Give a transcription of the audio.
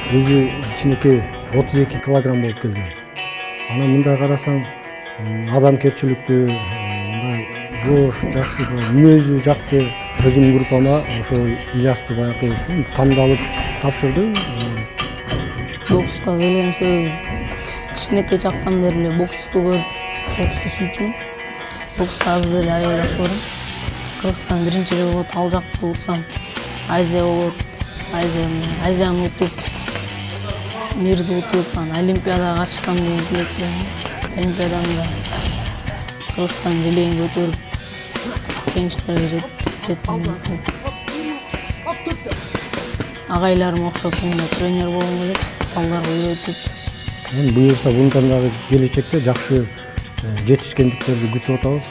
өзү кичинекей 32 килограмм болуп келген. Анан мындай карасаң, адамгерчиликтүү, мындай жош, жакшы, мүнөзү жакты өзүмдүн группама ошо Ильясты баягы тандалып тапшырдым. Бокска келген себебим кичинекей жактан бери эле боксту көрүп, боксту сүйчүмүн. Бокста азыр эле аябай жакшы көрөм. Кыргызстан биринчи эле болот, ал жакты утсам Азия болот. Азияны утуп, мирди утуп, анан Олимпиадага катышсам деген тилектемин. Олимпиаданы Кыргызстан желегин көтөрүп, жеңиштерге жеткем келет. Агайларыма окшоп тренер болгум келет, балдарга үйрөтүп. Буюрса мындан дагы келечекте жакшы жетишкендиктерди күтүп атабыз.